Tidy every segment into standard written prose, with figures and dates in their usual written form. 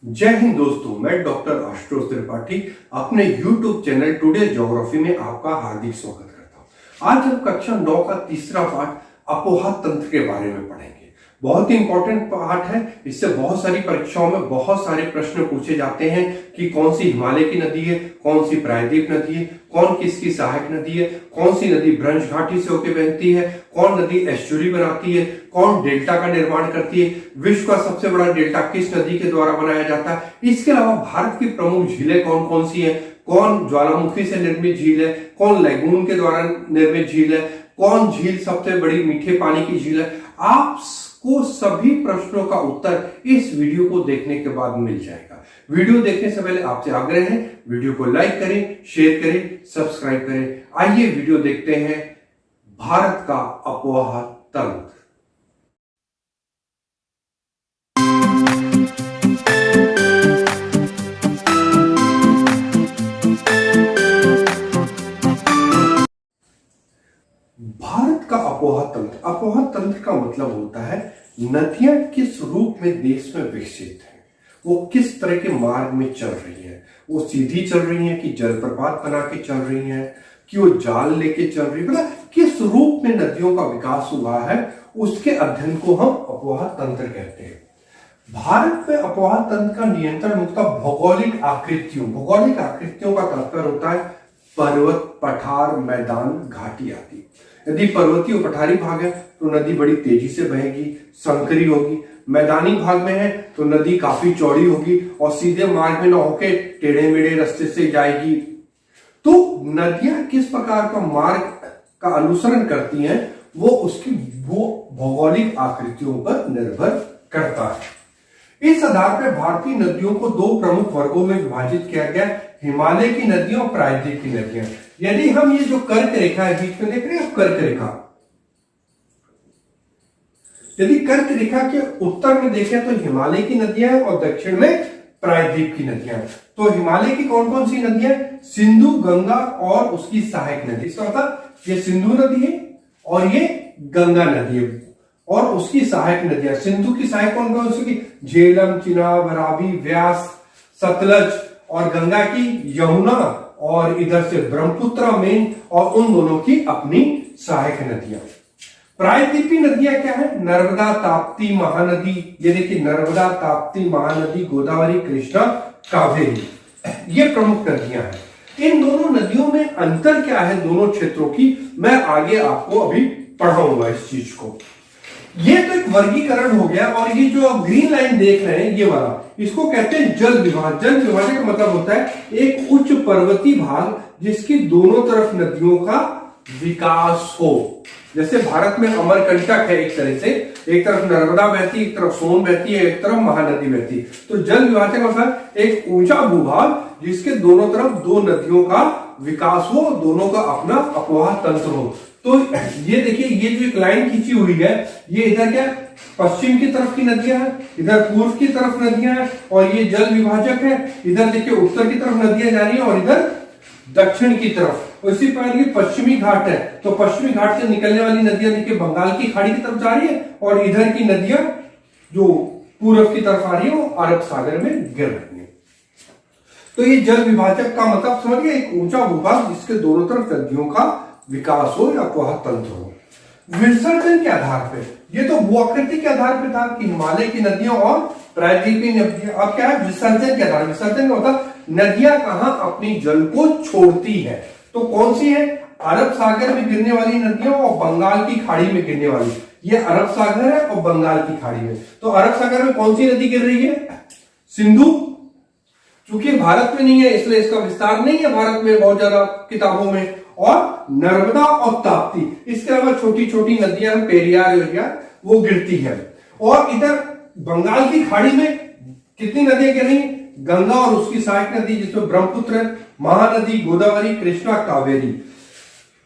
जय हिंद दोस्तों, मैं डॉक्टर आशुतोष त्रिपाठी अपने YouTube चैनल टुडे ज्योग्राफी में आपका हार्दिक स्वागत करता हूं। आज हम कक्षा 9 का तीसरा पाठ अपोहा तंत्र के बारे में पढ़ेंगे। बहुत ही इंपॉर्टेंट पाठ है। इससे बहुत सारी परीक्षाओं में बहुत सारे प्रश्न पूछे जाते हैं कि कौन सी हिमालय की नदी है, कौन सी प्रायद्वीप नदी है, कौन किसकी सहायक नदी है, कौन सी नदी भ्रंश घाटी से होकर बहती है, कौन नदी एस्चुरी बनाती है, कौन डेल्टा का निर्माण करती है, विश्व का सबसे बड़ा डेल्टा किस नदी के द्वारा बनाया जाता है। इसके अलावा भारत की प्रमुख झीलें कौन कौन सी है, कौन ज्वालामुखी से निर्मित झील है, कौन लैगून के द्वारा निर्मित झील है, कौन झील सबसे बड़ी मीठे पानी की झील है। आपको सभी प्रश्नों का उत्तर इस वीडियो को देखने के बाद मिल जाएगा। वीडियो देखने से पहले आपसे आग्रह है, वीडियो को लाइक करें, शेयर करें, सब्सक्राइब करें। आइए वीडियो देखते हैं। भारत का अपोहा तंत्र। भारत का अपोहा तंत्र। अपोहा तंत्र का मतलब होता है नदियां किस रूप में देश में विकसित है, वो किस तरह के मार्ग में चल रही है, वो सीधी चल रही है कि जलप्रपात बना के चल रही है, कि वो जाल लेके चल रही है, मतलब किस रूप में नदियों का विकास हुआ है, उसके अध्ययन को हम अपोहा तंत्र कहते हैं। भारत में अपोहा तंत्र का नियंत्रण होता है भौगोलिक आकृतियों। भौगोलिक आकृतियों का तात्पर्य होता है पर्वत, पठार, मैदान, घाटी आदि। यदि पर्वतीय और पठारी भाग है तो नदी बड़ी तेजी से बहेगी, संकरी होगी। मैदानी भाग में है तो नदी काफी चौड़ी होगी और सीधे मार्ग में न होके टेढ़े मेढ़े रास्ते से जाएगी। तो नदियां किस प्रकार का मार्ग का अनुसरण करती हैं वो उसकी भौगोलिक आकृतियों पर निर्भर करता है। इस आधार पर भारतीय नदियों को दो प्रमुख वर्गों में विभाजित किया गया, हिमालय की नदियां और प्रायद्वीप की नदियां। यदि हम ये जो कर्क रेखा है बीच में देख रहे हैं, कर्क रेखा, यदि कर्क रेखा के उत्तर में देखें तो हिमालय की नदियां हैं और दक्षिण में प्रायद्वीप की नदियां हैं। तो हिमालय की कौन कौन सी नदियां? सिंधु, गंगा और उसकी सहायक नदी। इसका मतलब ये सिंधु नदी है और ये गंगा नदी है और उसकी सहायक नदियां। सिंधु की सहायक कौन कौन सी? झेलम, चिनाब, रावी, व्यास, सतलज, और गंगा की यमुना, और इधर से ब्रह्मपुत्र मेन, और उन दोनों की अपनी सहायक नदियां। प्रायद्वीपीय नदियां क्या है? नर्मदा, ताप्ती, महानदी। ये देखिए, नर्मदा, ताप्ती, महानदी, गोदावरी, कृष्णा, कावेरी, ये प्रमुख नदियां हैं। इन दोनों नदियों में अंतर क्या है दोनों क्षेत्रों की, मैं आगे आपको अभी पढ़ाऊंगा इस चीज को। ये तो एक वर्गीकरण हो गया। और ये जो आप ग्रीन लाइन देख रहे हैं, ये वाला, इसको कहते हैं जल विभाजन। जल विभाजन का मतलब होता है एक उच्च पर्वतीय भाग जिसकी दोनों तरफ नदियों का विकास हो। जैसे भारत में अमरकंटक है, एक तरह से, एक तरफ नर्मदा बहती, एक तरफ सोन बहती है, एक तरफ महानदी बहती। तो जल विभाजन का मतलब एक ऊंचा भूभाग जिसके दोनों तरफ दो नदियों का विकास हो, दोनों का अपना अपोहा तंत्र हो। तो ये देखिए, ये जो एक लाइन खींची हुई है, ये इधर क्या पश्चिम की तरफ की नदियां हैं, इधर पूर्व की तरफ नदियां हैं, और ये जल विभाजक है। इधर देखिए उत्तर की तरफ नदियां जा रही है और इधर दक्षिण की तरफ। उसी प्रकार ये पश्चिमी घाट है, तो पश्चिमी घाट से निकलने वाली नदियां देखिए बंगाल की खाड़ी की तरफ जा रही है, और इधर की नदियां जो पूर्व की तरफ आ रही है वो अरब सागर में गिर रही है। तो ये जल विभाजक का मतलब समझ गए, एक ऊंचा भूभाग जिसके दोनों तरफ नदियों का विकास हो या अपोहा तंत्र हो। विसर्जन के आधार पर, ये तो भूआकृति के आधार पर था कि हिमालय की नदियां और प्रायद्वीपीय नदियां। अब क्या है? विसर्जन के आधार। विसर्जन का मतलब नदियां कहां अपनी जल को छोड़ती है। तो कौन सी है? अरब सागर में गिरने वाली नदियां और बंगाल की खाड़ी में गिरने वाली। ये अरब सागर है और बंगाल की खाड़ी में। तो अरब सागर में कौन सी नदी गिर रही है? सिंधु। चूंकि भारत में नहीं है इसलिए इसका विस्तार नहीं है भारत में बहुत ज्यादा किताबों में। और नर्मदा और ताप्ती, इसके अलावा छोटी छोटी नदियां, पेरियार एरिया, वो गिरती है। और इधर बंगाल की खाड़ी में कितनी नदियां गिर रही? गंगा और उसकी सहायक नदी जिसमें ब्रह्मपुत्र, महानदी, गोदावरी, कृष्णा, कावेरी।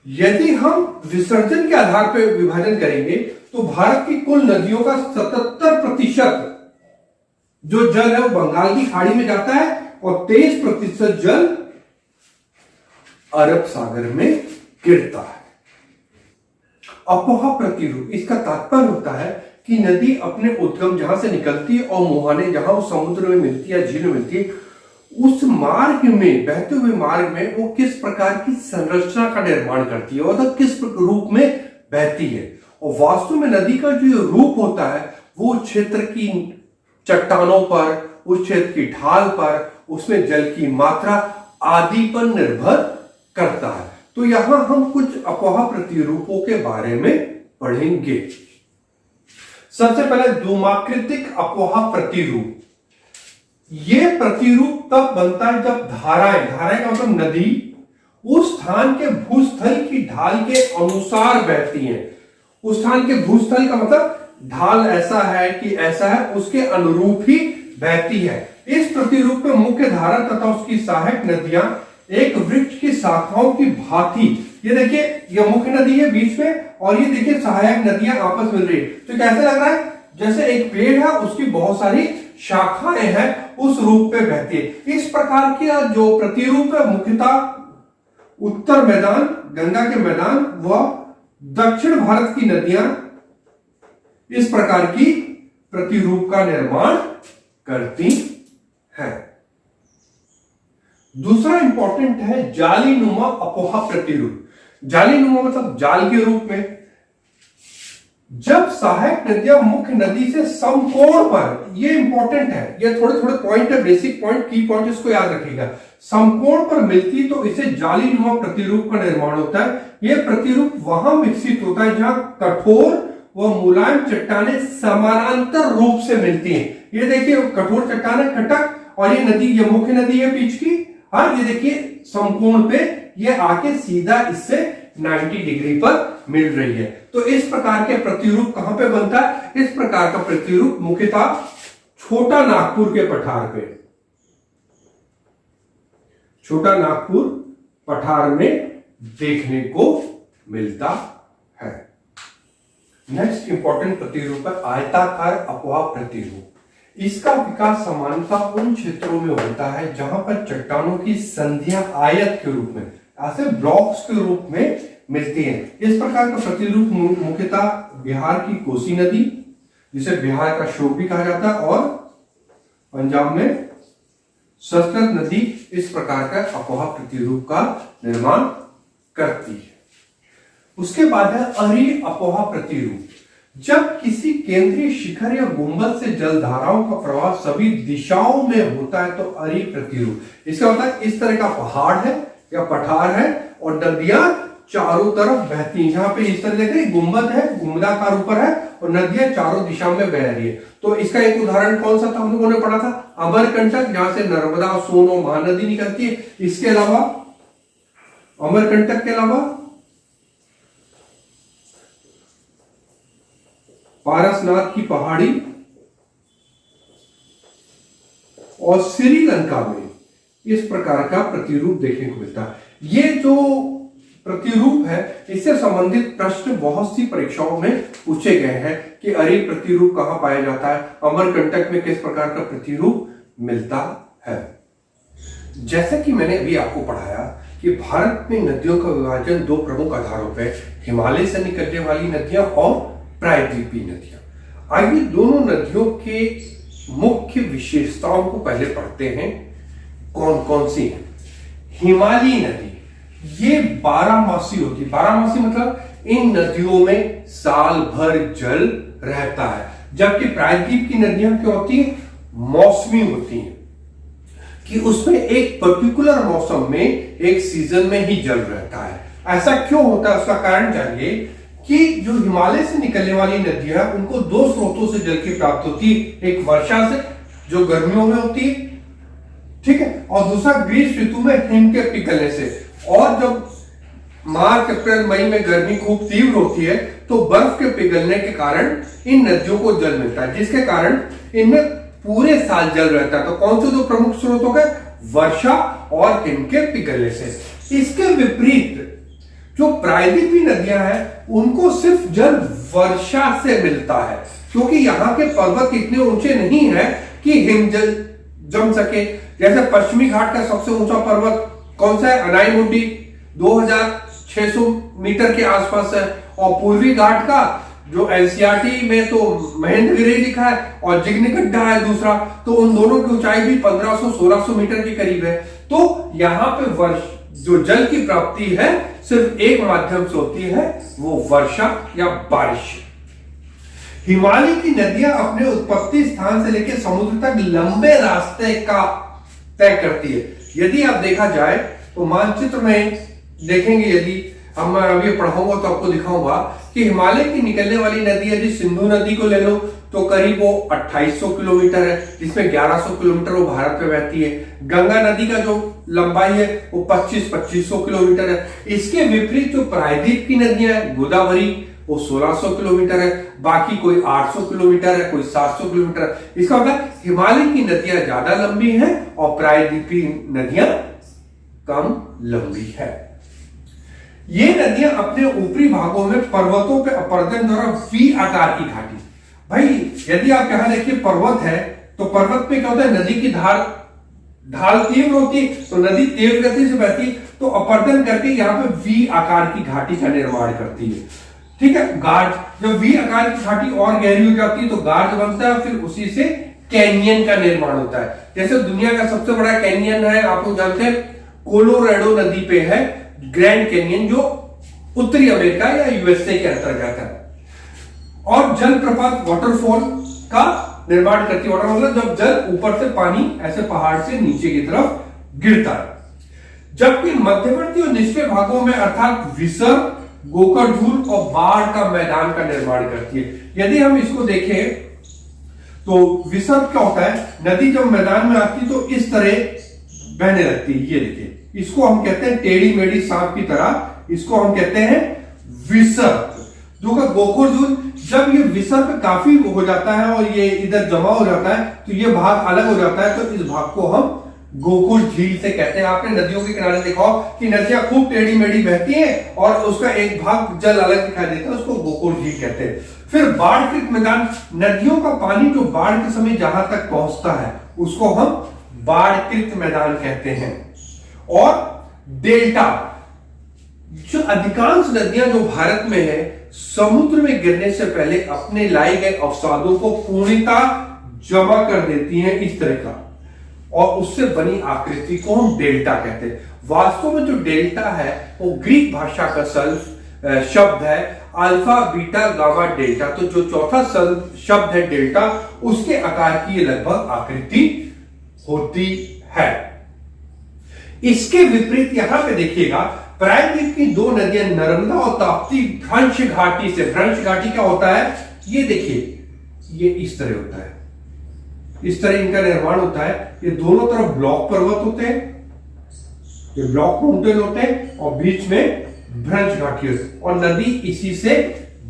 यदि हम विसर्जन के आधार पर विभाजन करेंगे तो भारत की कुल नदियों का 77% जो जल है वो बंगाल की खाड़ी में जाता है और 23% जल अरब सागर में गिरता है। अपोहा प्रतिरूप, इसका तात्पर्य होता है कि नदी अपने उद्गम जहां से निकलती है और मुहाने जहां वो समुद्र में मिलती है, झील में मिलती है, उस मार्ग में, बहते हुए मार्ग में वो किस प्रकार की संरचना का निर्माण करती है और किस रूप में बहती है। और वास्तव में नदी का जो रूप होता है वो क्षेत्र की चट्टानों पर, उस क्षेत्र की ढाल पर, उसमें जल की मात्रा आदि पर निर्भर करता है। तो यहां हम कुछ अपोहा प्रतिरूपों के बारे में पढ़ेंगे। सबसे पहले धूमाकृतिक अपोहा प्रतिरूप। यह प्रतिरूप तब बनता है जब धाराएं का मतलब नदी उस स्थान के भूस्थल की ढाल के अनुसार बहती हैं। उस स्थान के भूस्थल का मतलब ढाल ऐसा है कि ऐसा है, उसके अनुरूप ही बहती है। इस प्रतिरूप में मुख्य धारा तथा उसकी सहायक नदियां एक वृक्ष की शाखाओं की भांति, ये देखिए ये मुख्य नदी है बीच में और ये देखिए सहायक नदियां आपस में मिल रही है। तो कैसे लग रहा है जैसे एक पेड़ है, उसकी बहुत सारी शाखाएं हैं, उस रूप में बहती है। इस प्रकार की जो प्रतिरूप है मुख्यतः उत्तर मैदान, गंगा के मैदान व दक्षिण भारत की नदियां इस प्रकार की प्रतिरूप का निर्माण करती हैं। दूसरा इंपॉर्टेंट है जालीनुमा अपोहा प्रतिरूप। जालीनुमा मतलब जाल के रूप में। जब सहायक नदियां मुख्य नदी से समकोण पर, ये इंपॉर्टेंट है, ये थोड़े थोड़े पॉइंट है, बेसिक पॉइंट, की पॉइंट, इसको याद रखिएगा। समकोण पर मिलती तो इसे जालीनुमा प्रतिरूप का निर्माण होता है। यह प्रतिरूप वहां विकसित होता है जहां कठोर व मुलायम चट्टानें समानांतर रूप से मिलती हैं। ये देखिए कठोर चट्टान है कटक, और ये नदी, ये मुख्य नदी है बीच की, हाँ ये देखिए समकोण पे ये आके सीधा इससे 90 डिग्री पर मिल रही है। तो इस प्रकार के प्रतिरूप कहां पे बनता है? इस प्रकार का प्रतिरूप मुख्यतः छोटा नागपुर के पठार पे, छोटा नागपुर पठार में देखने को मिलता है। नेक्स्ट इंपॉर्टेंट प्रतिरूप है आयताकार अपोहा प्रतिरूप। इसका विकास सामान्यतः उन क्षेत्रों में होता है जहां पर चट्टानों की संधियां आयत के रूप में, ऐसे ब्लॉक्स के रूप में मिलती हैं। इस प्रकार का प्रतिरूप मुख्यतः बिहार की कोसी नदी, जिसे बिहार का शोक भी कहा जाता है, और पंजाब में सरस्वती नदी इस प्रकार का अपोहा प्रतिरूप का निर्माण करती है। उसके बाद है अरी अपोहा प्रतिरूप। जब किसी केंद्रीय शिखर या गुंबद से जलधाराओं का प्रवाह सभी दिशाओं में होता है तो अरी प्रतिरूप। इसका होता है इस तरह का पहाड़ है या पठार है और नदियां चारों तरफ बहती हैं। यहाँ पे इस तरह देखिए गुंबद है, गुंबदाकार ऊपर है और नदियां चारों दिशा में बह रही है। तो इसका एक उदाहरण कौन सा था, हम लोगों ने पढ़ा था अमरकंटक, जहां से नर्मदा, सोन और महानदी निकलती है। इसके अलावा अमरकंटक के अलावा पारसनाथ की पहाड़ी और श्रीलंका में इस प्रकार का प्रतिरूप देखने को मिलता है। ये जो प्रतिरूप है इससे संबंधित प्रश्न बहुत सी परीक्षाओं में पूछे गए हैं कि अरी प्रतिरूप कहां पाया जाता है, अमरकंटक में किस प्रकार का प्रतिरूप मिलता है। जैसा कि मैंने अभी आपको पढ़ाया कि भारत में नदियों का विभाजन दो प्रमुख आधारों पर, हिमालय से निकलने वाली नदियां और प्रायद्वीपीय नदियां। आइए दोनों नदियों के मुख्य विशेषताओं को पहले पढ़ते हैं, कौन कौन सी है। हिमालयी नदी ये 12 होती है। 12 मतलब इन नदियों में साल भर जल रहता है, जबकि प्रायद्वीप की नदियां क्या होती है, मौसमी होती हैं, कि उसमें एक पर्टिकुलर मौसम में एक सीजन में ही जल रहता है। ऐसा क्यों होता है, उसका कारण जानिए कि जो हिमालय से निकलने वाली नदियां उनको दो स्रोतों से जल की प्राप्ति होती है। एक वर्षा से जो गर्मियों में होती है, ठीक है, और दूसरा ग्रीष्म ऋतु में हिम के पिघलने से। और जब मार्च अप्रैल मई में गर्मी खूब तीव्र होती है तो बर्फ के पिघलने के कारण इन नदियों को जल मिलता है, जिसके कारण इनमें पूरे साल जल रहता है। तो कौन से दो प्रमुख स्रोत हो गए, वर्षा और हिम के पिघलने से। इसके विपरीत जो प्रायद्वीपीय नदियां हैं उनको सिर्फ जल वर्षा से मिलता है, क्योंकि यहाँ के पर्वत इतने ऊंचे नहीं है कि हिम जल जम सके। जैसे पश्चिमी घाट का सबसे ऊंचा पर्वत कौन सा है, अनाईमुडी 2600 मीटर के आसपास है, और पूर्वी घाट का जो एनसीईआरटी में तो महेंद्रगिरी लिखा है और जिग्निगड्ढा है दूसरा, तो उन दोनों की ऊंचाई भी 1500-1600 मीटर के करीब है। तो यहां पे वर्ष जो जल की प्राप्ति है सिर्फ एक माध्यम से होती है, वो वर्षा या बारिश। हिमालय की नदियां अपने उत्पत्ति स्थान से लेकर समुद्र तक लंबे रास्ते का तय करती है। यदि आप देखा जाए तो मानचित्र में देखेंगे, यदि हम अभी पढ़ाऊंगा तो आपको दिखाऊंगा कि हिमालय की निकलने वाली नदी, यदि सिंधु नदी को ले लो तो करीब वो 2800 किलोमीटर है, जिसमें 1100 किलोमीटर वो भारत में बहती है। गंगा नदी का जो लंबाई है वो 2500 किलोमीटर है। इसके विपरीत जो प्रायद्वीप की नदियां हैं, गोदावरी, वो 1600 किलोमीटर है, बाकी कोई 800 किलोमीटर है, कोई 700 किलोमीटर है। इसका मतलब हिमालय की नदियां ज्यादा लंबी हैं और प्रायद्वीपीय नदियां कम लंबी है। ये नदियां अपने ऊपरी भागों में पर्वतों पे अपरदन द्वारा वी आकार की घाटी। भाई यदि आप यहां देखिए पर्वत है, तो पर्वत पे क्या होता है, नदी की ढाल तीव्र होती है, तो नदी तीव्र गति से बहती है, तो अपरदन करके यहाँ पे वी आकार की घाटी का निर्माण करती है। ठीक है, गार्ड, जब वी आकार की घाटी और गहरी हो जाती है तो गार्ड बनता है, फिर उसी से कैनियन का निर्माण होता है। जैसे दुनिया का सबसे बड़ा कैनियन है, आप लोग जानते हैं, कोलोराडो नदी पे है ग्रैंड कैनियन, जो उत्तरी अमेरिका या यूएसए के अंतर्गत है। और जलप्रपात वाटरफॉल का निर्माण करती है। वाटर मतलब जब जल ऊपर से पानी ऐसे पहाड़ से नीचे की तरफ गिरता है। जबकि मध्यवर्ती और निचले भागों में अर्थात विसर्ग, गोकर्ण और बाढ़ का मैदान का निर्माण करती है। यदि हम इसको देखें तो विसर्ग क्या होता है, नदी जब मैदान में आती है तो इस तरह बहने लगती है। ये देखिए, इसको हम कहते हैं टेढ़ी मेढ़ी सांप की तरह, इसको हम कहते हैं विसर्ग। जो का गोकर्ण, जब ये विसर्ग काफी हो जाता है और ये इधर जमा हो जाता है तो ये भाग अलग हो जाता है, तो इस भाग को हम गोकुल झील से कहते हैं। आपने नदियों के किनारे देखा कि नदियां खूब टेढ़ी मेढ़ी बहती हैं और उसका एक भाग जल अलग दिखाई देता है, उसको गोकुल झील कहते हैं। फिर बाढ़कृत मैदान, नदियों का पानी जो बाढ़ के समय जहां तक पहुंचता है उसको हम बाढ़कृत मैदान कहते हैं। और डेल्टा, जो अधिकांश नदियां जो भारत में है, समुद्र में गिरने से पहले अपने लाए गए अवसादों को पूर्णतः जमा कर देती हैं इस तरह का, और उससे बनी आकृति को हम डेल्टा कहते हैं। वास्तव में जो डेल्टा है वो ग्रीक भाषा का शब्द है अल्फा बीटा गामा डेल्टा। तो जो चौथा शब्द है डेल्टा, उसके आकार की ये लगभग आकृति होती है। इसके विपरीत यहां पे देखिएगा, प्रायद्वीप की दो नदियां नर्मदा और ताप्ती भ्रंश घाटी से, भ्रंश घाटी क्या होता है, ये देखिए, ये इस तरह होता है, इस तरह इनका निर्माण होता है। ये दोनों तरफ ब्लॉक पर्वत होते हैं, ये ब्लॉक माउंटेन होते हैं और बीच में भ्रंश घाटी होती है और नदी इसी से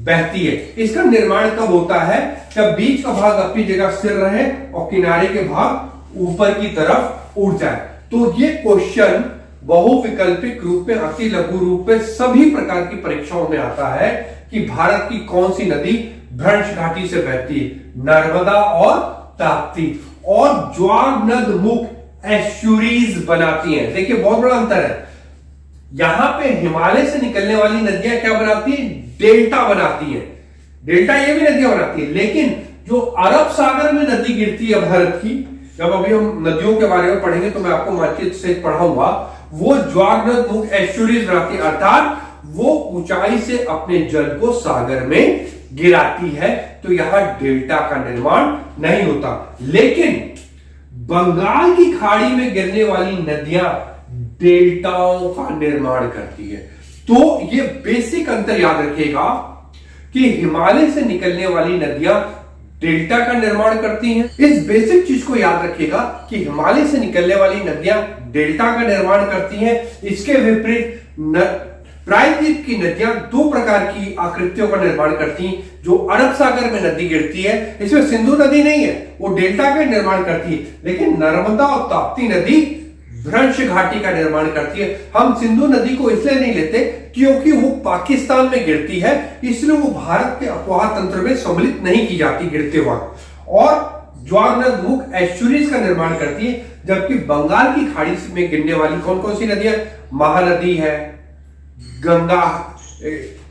बहती है। इसका निर्माण कब होता है, जब बीच का भाग अपनी जगह स्थिर रहे और किनारे के भाग ऊपर की तरफ उड़ जाए। तो ये क्वेश्चन बहुविकल्पिक रूप में, अति लघु रूप में सभी प्रकार की परीक्षाओं में आता है कि भारत की कौन सी नदी भ्रंश घाटी से बहती है, नर्मदा और ताप्ती, और ज्वार नद मुख एस्चुरीज बनाती हैं। देखिए बहुत बड़ा अंतर है, यहां पे हिमालय से निकलने वाली नदियां क्या बनाती है, डेल्टा बनाती हैं, डेल्टा ये भी नदियां बनाती है। लेकिन जो अरब सागर में नदी गिरती है भारत की, जब अभी हम नदियों के बारे में पढ़ेंगे तो मैं आपको मानचित्र से पढ़ाऊंगा, वो ज्वार नद मुख एस्चुरीज बनाती है, अर्थात वो ऊंचाई से अपने जल को सागर में गिराती है। तो यहां डेल्टा का निर्माण नहीं होता। लेकिन बंगाल की खाड़ी में गिरने वाली नदियां डेल्टाओं का निर्माण करती है। तो ये बेसिक अंतर याद रखिएगा कि हिमालय से निकलने वाली नदियां डेल्टा का निर्माण करती हैं। इस बेसिक चीज को याद रखिएगा कि हिमालय से निकलने वाली नदियां डेल्टा का निर्माण करती हैं। इसके विपरीत प्रायद्वीप की नदियां दो प्रकार की आकृतियों का निर्माण करती हैं। जो अरब सागर में नदी गिरती है, इसमें सिंधु नदी नहीं है, वो डेल्टा का निर्माण करती है। लेकिन नर्मदा और ताप्ती नदी भ्रंश घाटी का निर्माण करती है। हम सिंधु नदी को इसलिए नहीं लेते क्योंकि वो पाकिस्तान में गिरती है, इसलिए वो भारत के अपवाह तंत्र में सम्मिलित नहीं की जाती गिरते वक्त। और ज्वार नद मुख एस्चुरीज का निर्माण करती है। जबकि बंगाल की खाड़ी में गिरने वाली कौन कौन सी नदियां, महानदी है, गंगा,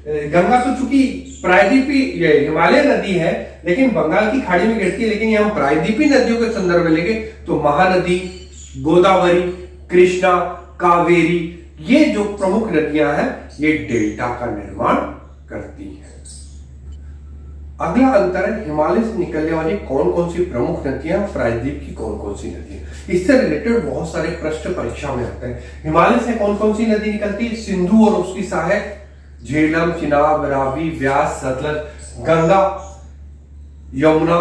गंगा तो चूंकि प्रायद्वीपी हिमालय नदी है, लेकिन बंगाल की खाड़ी में गिरती है, लेकिन ये हम प्रायद्वीपी नदियों के संदर्भ में लेंगे तो महानदी, गोदावरी, कृष्णा, कावेरी, ये जो प्रमुख नदियां हैं ये डेल्टा का निर्माण करती है। अगला अंतर है हिमालय से निकलने वाली कौन कौन सी प्रमुख नदियां, प्रायद्वीप की कौन कौन सी नदियां। इससे रिलेटेड बहुत सारे प्रश्न परीक्षा में आते हैं। हिमालय से कौन कौन सी नदी निकलती है? सिंधु और उसकी सहायक, झेलम, चिनाब, रावी, व्यास, सतलज, गंगा, यमुना,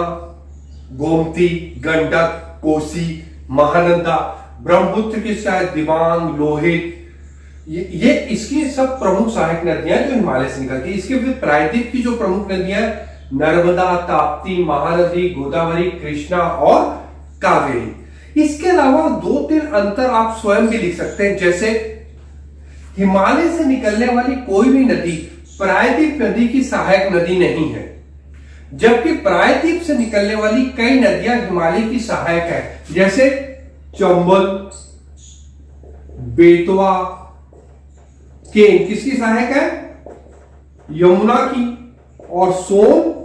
गोमती, गंडक, कोसी, महानंदा, ब्रह्मपुत्र की सहायक दिबांग, लोहित, ये इसकी सब प्रमुख सहायक नदियां जो हिमालय से निकलती है। इसके फिर प्रायद्वीप की जो प्रमुख नदियां नर्मदा, ताप्ती, महानदी, गोदावरी, कृष्णा और कावेरी। इसके अलावा 2-3 अंतर आप स्वयं भी लिख सकते हैं, जैसे हिमालय से निकलने वाली कोई भी नदी प्रायद्वीप नदी की सहायक नदी नहीं है, जबकि प्रायद्वीप से निकलने वाली कई नदियां हिमालय की सहायक है, जैसे चंबल, बेतवा, केन किसकी सहायक है? यमुना की, और सोन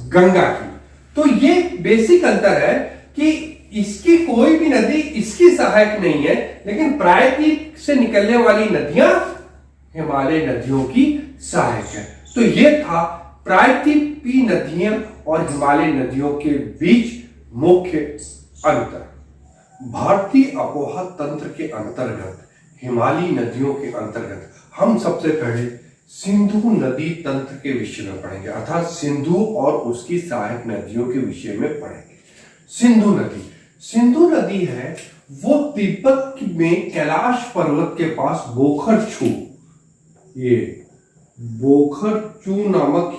गंगा की। तो ये बेसिक अंतर है कि इसकी कोई भी नदी इसकी सहायक नहीं है, लेकिन प्रायद्वीप से निकलने वाली नदियां हिमालय नदियों की सहायक है। तो ये था प्रायद्वीपीय नदियां और हिमालय नदियों के बीच मुख्य अंतर। भारतीय अपोहा तंत्र के अंतर्गत हिमालयी नदियों के अंतर्गत हम सबसे पहले सिंधु नदी तंत्र के विषय में पढ़ेंगे, अर्थात सिंधु और उसकी सहायक नदियों के विषय में पढ़ेंगे। सिंधु नदी है वो तिब्बत में कैलाश पर्वत के पास बोखरचू, ये बोखरचू नामक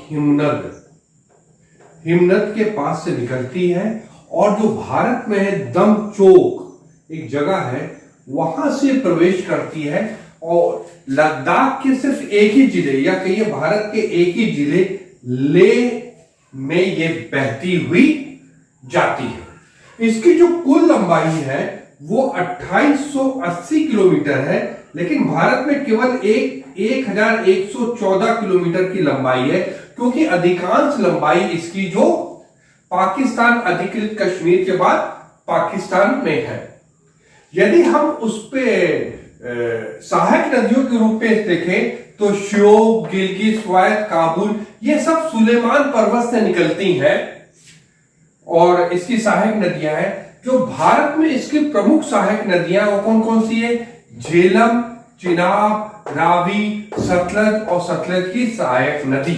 हिमनद के पास से निकलती है, और जो भारत में है दमचोक एक जगह है, वहां से प्रवेश करती है, और लद्दाख के सिर्फ एक ही जिले, या कहिए भारत के एक ही जिले लेह में ये बहती हुई जाती है। इसकी जो कुल लंबाई है वो 2880 किलोमीटर है, लेकिन भारत में केवल 1114 किलोमीटर की लंबाई है, क्योंकि अधिकांश लंबाई इसकी जो पाकिस्तान अधिकृत कश्मीर के बाद पाकिस्तान में है। यदि हम उस पे सहायक नदियों के रूप में देखें तो श्योक, गिलगित, स्वायत्त, काबुल, ये सब सुलेमान पर्वत से निकलती हैं और इसकी सहायक नदियां हैं। जो भारत में इसकी प्रमुख सहायक नदियां वो कौन कौन सी है? झेलम, चिनाब, रावी, सतलज और सतलज की सहायक नदी।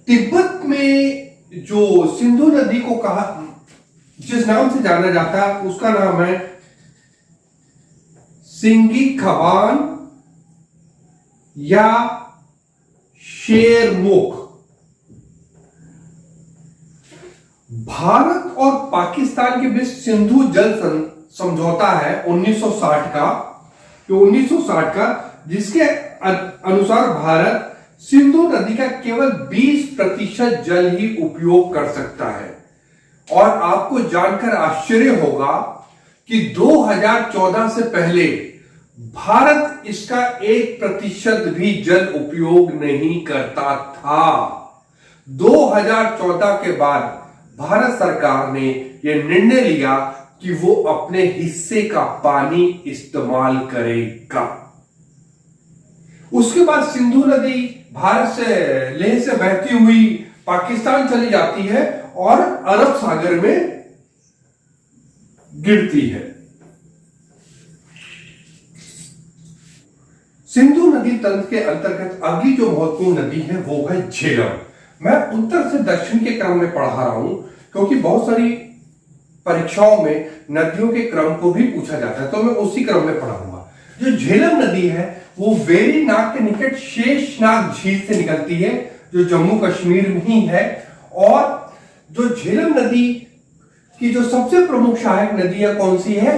तिब्बत में जो सिंधु नदी को कहा, जिस नाम से जाना जाता है उसका नाम है सिंगी खबान या शेरमुख। भारत और पाकिस्तान के बीच सिंधु जल समझौता है 1960 का, जिसके अनुसार भारत सिंधु नदी का केवल 20% जल ही उपयोग कर सकता है। और आपको जानकर आश्चर्य होगा कि 2014 से पहले भारत इसका 1% भी जल उपयोग नहीं करता था। 2014 के बाद भारत सरकार ने यह निर्णय लिया कि वो अपने हिस्से का पानी इस्तेमाल करेगा। उसके बाद सिंधु नदी भारत से, लेह से बहती हुई पाकिस्तान चली जाती है और अरब सागर में गिरती है। सिंधु नदी तंत्र के अंतर्गत अगली जो महत्वपूर्ण नदी है वो है झेलम। मैं उत्तर से दक्षिण के क्रम में पढ़ा रहा हूं, क्योंकि बहुत सारी परीक्षाओं में नदियों के क्रम को भी पूछा जाता है, तो मैं उसी क्रम में पढ़ाऊंगा। जो झेलम नदी है वो वेरीनाग के निकट शेषनाग झील से निकलती है, जो जम्मू कश्मीर में ही है। और जो झेलम नदी की जो सबसे प्रमुख सहायक नदियां कौन सी है?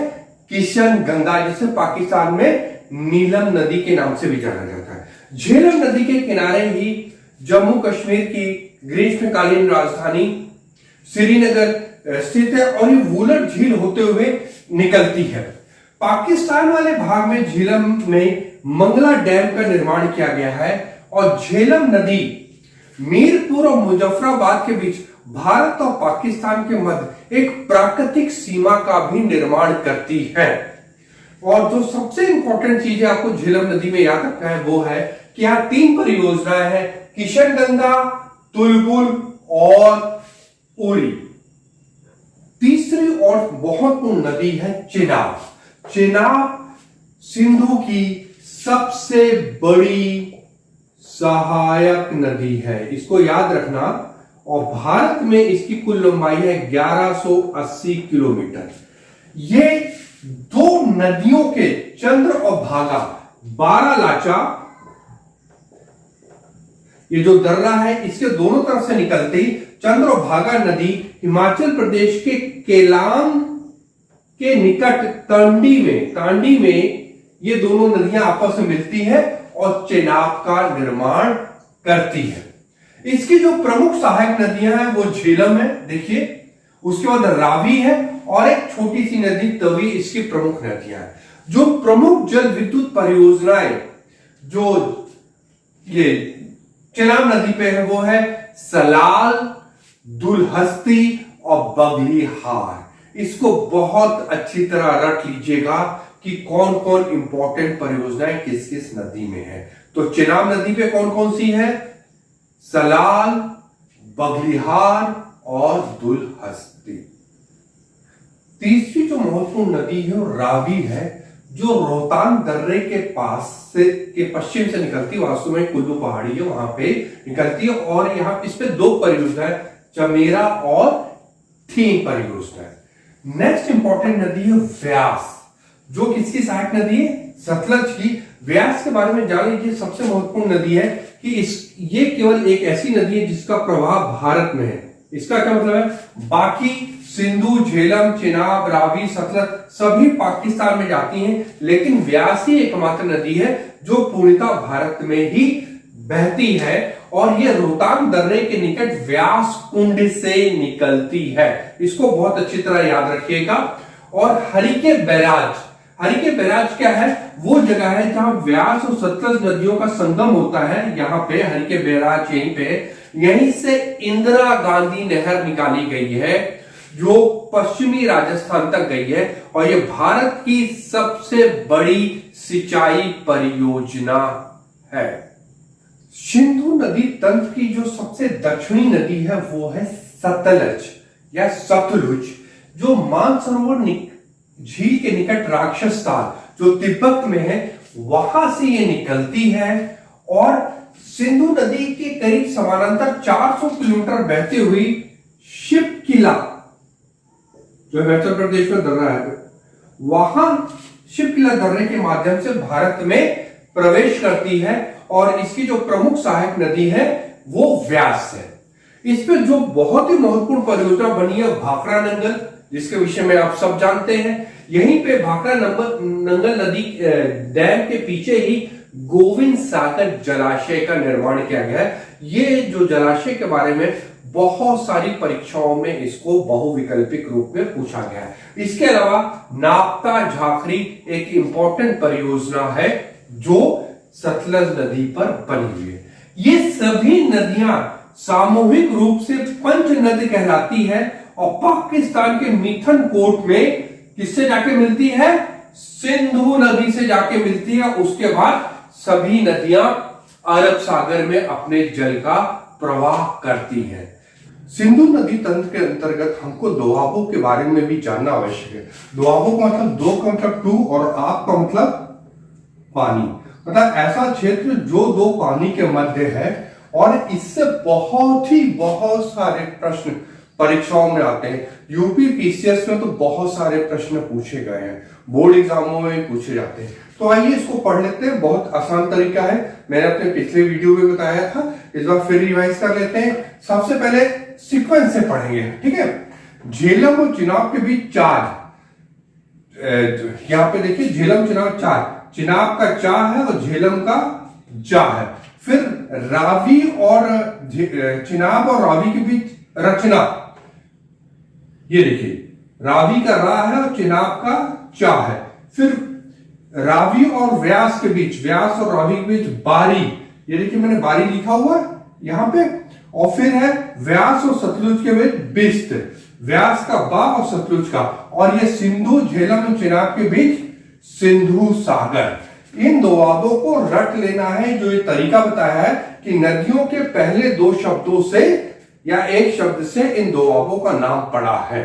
किशन गंगा, जिसे पाकिस्तान में नीलम नदी के नाम से भी जाना जाता है। झेलम नदी के किनारे ही जम्मू कश्मीर की ग्रीष्मकालीन राजधानी श्रीनगर स्थित है, और ये वुलर झील होते हुए निकलती है। पाकिस्तान वाले भाग में झेलम में मंगला डैम का निर्माण किया गया है और झेलम नदी मीरपुर और मुजफ्फराबाद के बीच भारत और पाकिस्तान के मध्य एक प्राकृतिक सीमा का भी निर्माण करती है। और जो सबसे इंपॉर्टेंट चीज है आपको झेलम नदी में याद रखना है वो है कि यहां 3 परियोजनाएं हैं, किशनगंगा, तुलबुल और उरी। तीसरी और महत्वपूर्ण नदी है चेनाब। चेनाब सिंधु की सबसे बड़ी सहायक नदी है, इसको याद रखना। और भारत में इसकी कुल लंबाई है 1180 किलोमीटर। ये 2 नदियों के चंद्र और भागा बारालाचा, ये जो दर्रा है इसके दोनों तरफ से निकलती चंद्र और भागा नदी हिमाचल प्रदेश के केलांग के निकट तांडी में ये दोनों नदियां आपस में मिलती है और चेनाब का निर्माण करती है। इसकी जो प्रमुख सहायक नदियां हैं वो झेलम है, देखिए, उसके बाद रावी है और एक छोटी सी नदी तवी इसकी प्रमुख नदियां हैं। जो प्रमुख जल विद्युत परियोजनाएं जो ये चेनाब नदी पे है वो है सलाल, दुलहस्ती और बगलीहार। इसको बहुत अच्छी तरह रट लीजिएगा कि कौन कौन इंपॉर्टेंट परियोजनाएं किस किस नदी में है। तो चेनाब नदी पे कौन कौन सी है? सलाल, बगलीहार और दुलहस्ती। तीसरी जो महत्वपूर्ण नदी है वो रावी है, जो रोहतांग दर्रे के पास से के पश्चिम से निकलती है। वास्तव में कुल्लू पहाड़ी है, वहां पे निकलती है और यहाँ इस पे 2 परियोजनाएं, चमेरा और थीम परियोजना। नेक्स्ट इंपॉर्टेंट नदी है व्यास, जो किसकी सहायक नदी है? सतलज की। व्यास के बारे में जान लीजिए, सबसे महत्वपूर्ण नदी है कि ये केवल एक ऐसी नदी है जिसका प्रभाव भारत में है। इसका क्या मतलब है? बाकी सिंधु, झेलम, चेनाब, रावी, सतलज सभी पाकिस्तान में जाती हैं, लेकिन व्यास ही एकमात्र नदी है जो पूर्णतः भारत में ही बहती है और ये रोहतांग दर्रे के निकट व्यास कुंड से निकलती है। इसको बहुत अच्छी तरह याद रखिएगा। और हरिके बैराज क्या है? वो जगह है जहां व्यास और सतलज नदियों का संगम होता है। यहाँ पे हरिके बैराज यहीं से इंदिरा गांधी नहर निकाली गई है जो पश्चिमी राजस्थान तक गई है और ये भारत की सबसे बड़ी सिंचाई परियोजना है। सिंधु नदी तंत्र की जो सबसे दक्षिणी नदी है वो है सतलज या सतलुज, जो मानसरोवर झील के निकट राक्षस ताल जो तिब्बत में है वहां से ये निकलती है और सिंधु नदी के करीब समानांतर 400 किलोमीटर बहती हुई शिवकिला, जो हिमाचल प्रदेश में दर्रा है, वहां शिवकिला दर्रे के माध्यम से भारत में प्रवेश करती है और इसकी जो प्रमुख सहायक नदी है वो व्यास है। इस पर जो बहुत ही महत्वपूर्ण परियोजना बनी है भाखड़ा नंगल, जिसके विषय में आप सब जानते हैं। यहीं पे भाखड़ा नंगल नदी डैम के पीछे ही गोविंद सागर जलाशय का निर्माण किया गया है। ये जो जलाशय के बारे में बहुत सारी परीक्षाओं में इसको बहुविकल्पिक रूप में पूछा गया है। इसके अलावा नापता झाखरी एक इंपॉर्टेंट परियोजना है जो सतलज नदी पर बनी हुई है। ये सभी नदियां सामूहिक रूप से पंच नदी कहलाती है और पाकिस्तान के मिथन कोट में किससे जाके मिलती है? सिंधु नदी से जाके मिलती है। उसके बाद सभी नदियां अरब सागर में अपने जल का प्रवाह करती हैं। सिंधु नदी तंत्र के अंतर्गत हमको दोआबों के बारे में भी जानना आवश्यक है। दोआबों का मतलब दो का मतलब टू और आप का मतलब पानी, मतलब ऐसा क्षेत्र जो 2 पानी के मध्य है और इससे बहुत सारे प्रश्न परीक्षाओं में आते हैं। यूपी पीसीएस में तो बहुत सारे प्रश्न पूछे गए हैं, बोर्ड एग्जामों में पूछे जाते हैं। तो आइए इसको पढ़ लेते हैं। बहुत आसान तरीका है, मैंने अपने पिछले वीडियो में बताया था, इस बार फिर रिवाइज कर लेते हैं। सबसे पहले सीक्वेंस से पढ़ेंगे, ठीक है। झेलम और चिनाब के बीच 4, यहां पे देखिए झेलम चिनाब 4, चिनाब का 4 है और झेलम का जा है। फिर रावी और चिनाब और रावी के बीच रचना, ये देखिए रावी का रा है और चिनाब का चा है। फिर रावी और व्यास के बीच, व्यास और रावी के बीच बारी, ये देखिए मैंने बारी लिखा हुआ यहां पे। और फिर है व्यास और सतलुज के बीच बिस्त, व्यास का बा और सतलुज का। और ये सिंधु झेलम और चिनाब के बीच सिंधु सागर। इन दोआबों को रट लेना है। जो ये तरीका बताया है कि नदियों के पहले दो शब्दों से या एक शब्द से इन दोआबों का नाम पड़ा है।